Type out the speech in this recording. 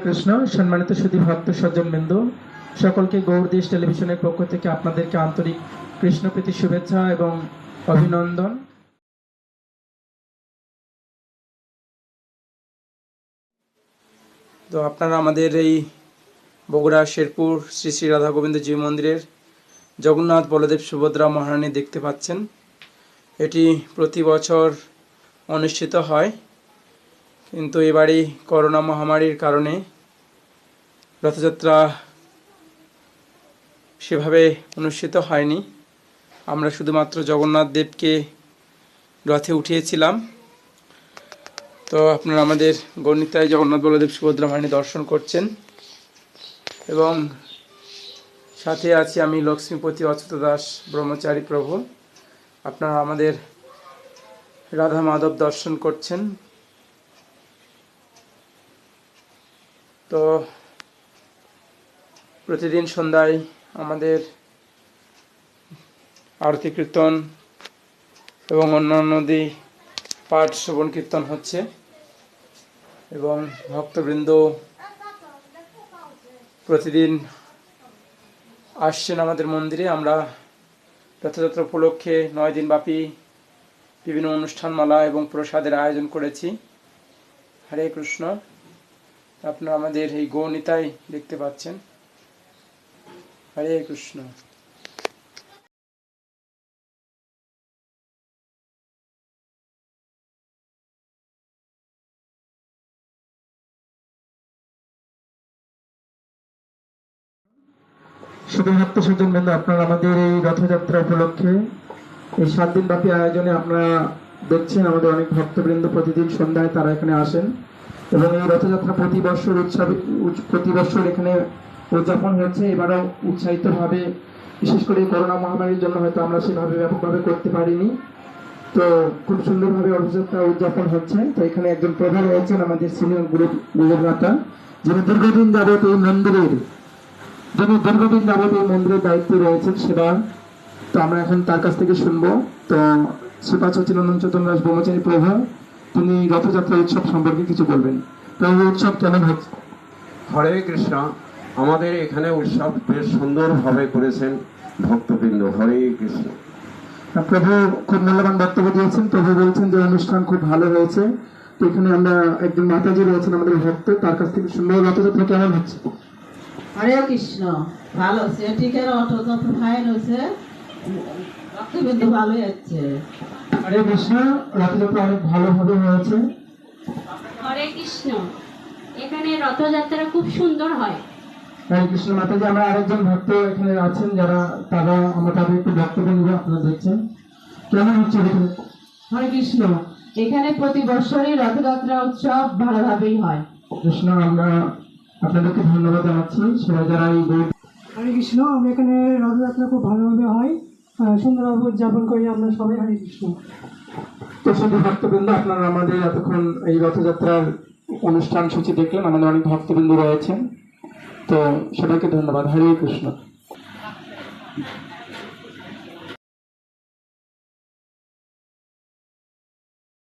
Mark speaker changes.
Speaker 1: কৃষ্ণ। সম্মানিত সুধী ভক্ত সজ্জনবৃন্দ, সকলকে গৌরদেশ টেলিভিশনের পক্ষ থেকে আপনাদেরকে আন্তরিক কৃষ্ণপ্রীতি শুভেচ্ছা এবং অভিনন্দন। তো আপনারা আমাদের এই বগুড়া শেরপুর শ্রী শ্রী রাধা গোবিন্দ জিউ মন্দিরের জগন্নাথ বলদেব সুভদ্রা মহারানী দেখতে পাচ্ছেন। এটি প্রতি বছর অনুষ্ঠিত হয়, কিন্তু এবারই করোনা মহামারীর কারণে রথযাত্রা সেভাবে অনুষ্ঠিত হয়নি। আমরা শুধুমাত্র জগন্নাথ দেবকে রথে উঠিয়েছিলাম। তো আপনারা আমাদের গণিতায় জগন্নাথ বলদেব সুভদ্রা মহারানী দর্শন করছেন এবং সাথে আছি আমি লক্ষ্মীপতি অচ্যুত দাস ব্রহ্মচারী প্রভু। আপনারা আমাদের রাধা মাধব দর্শন করছেন। তো প্রতিদিন সন্ধ্যায় আমাদের আরতি কীর্তন এবং অন্যান্য পাঠ শ্রবণ কীর্তন হচ্ছে এবং ভক্তবৃন্দ প্রতিদিন আসছেন আমাদের মন্দিরে। আমরা রথযাত্রা উপলক্ষে 9 দিন ব্যাপী বিভিন্ন অনুষ্ঠানমালা এবং প্রসাদের আয়োজন করেছি। হরে কৃষ্ণ। আপনারা আমাদের এই গৌনিতাই দেখতে পাচ্ছেন। হরে কৃষ্ণ। শুধুমাত্র সজ্জনবৃন্দ, আপনারা আমাদের এই রথযাত্রা উপলক্ষে এই 7 দিন ব্যাপী আয়োজনে আপনারা দেখছেন আমাদের অনেক ভক্তবৃন্দ প্রতিদিন সন্ধ্যায় তারা এখানে আসেন এবং এই রথযাত্রা প্রতি বছর এখানে উদযাপন হচ্ছে। এবারও উৎসাহিতভাবে, বিশেষ করে করোনা মহামারীর জন্য হয়তো আমরা সেভাবে ব্যাপকভাবে করতে পারিনি, তো খুব সুন্দরভাবে রথযাত্রা উদযাপন হচ্ছে। তো এখানে একজন প্রধান রয়েছেন আমাদের সিনিয়র গুরুভ্রাতা, যিনি দীর্ঘদিন যাবত এই মন্দিরের দায়িত্বে রয়েছেন সেবা। তো আমরা এখন তার কাছ থেকে শুনবো। তো শ্রীপাদ সচিনন্দন চৈতন্য দাস ব্রহ্মচারী প্রভু তিনি রথযাত্রা উৎসব সম্পর্কে কিছু বলবেন। তো এই উৎসব কেমন হচ্ছে?
Speaker 2: হরে কৃষ্ণ। আমাদের এখানে উৎসব বেশ সুন্দরভাবে করেছেন ভক্তবৃন্দ। হরে কৃষ্ণ।
Speaker 1: প্রভু খুব মূল্যবান বক্তব্য দিয়েছেন। প্রভু বলছেন যে অনুষ্ঠান খুব ভালো হয়েছে। তো এখানে আমরা একজন মাতাজি রয়েছেন আমাদের ভক্ত, তার কাছ থেকে শুনবো রথযাত্রা কেমন হচ্ছে।
Speaker 3: হরে কৃষ্ণ। ভালো হচ্ছে, ঠিক আছে। রথযাত্রা ফাইন হয়েছে, ভক্তবৃন্দ ভালোই যাচ্ছে।
Speaker 1: হরে কৃষ্ণ। রথযাত্রা অনেক ভালোভাবে হয়েছে।
Speaker 4: হরে কৃষ্ণ। এখানে রথযাত্রা খুব সুন্দর হয়।
Speaker 1: হরে কৃষ্ণ মাতাজি। আমরা আরেকজন ভক্ত এখানে আছেন যারা আমরা তাদের একটু বক্তব্য নিব। আপনারা দেখছেন কেমন হচ্ছে এখানে।
Speaker 3: হরে কৃষ্ণ। এখানে প্রতি বছরই রথযাত্রা উৎসব ভালোভাবেই হয়।
Speaker 1: কৃষ্ণ। আমরা আপনাদেরকে ধন্যবাদ জানাচ্ছি সবাই যারা এই
Speaker 5: হরে কৃষ্ণ। আমরা এখানে রথযাত্রা খুব ভালোভাবে হয়, সুন্দরভাবে উদযাপন করি আমরা সবাই। হরে কৃষ্ণ।
Speaker 1: তো শুধু ভক্তবৃন্দ, আপনারা আমাদের এতক্ষণ এই রথযাত্রার অনুষ্ঠান সূচি দেখলেন। আমাদের অনেক ভক্তবৃন্দ রয়েছেন, তো সবাইকে ধন্যবাদ। হরে কৃষ্ণ।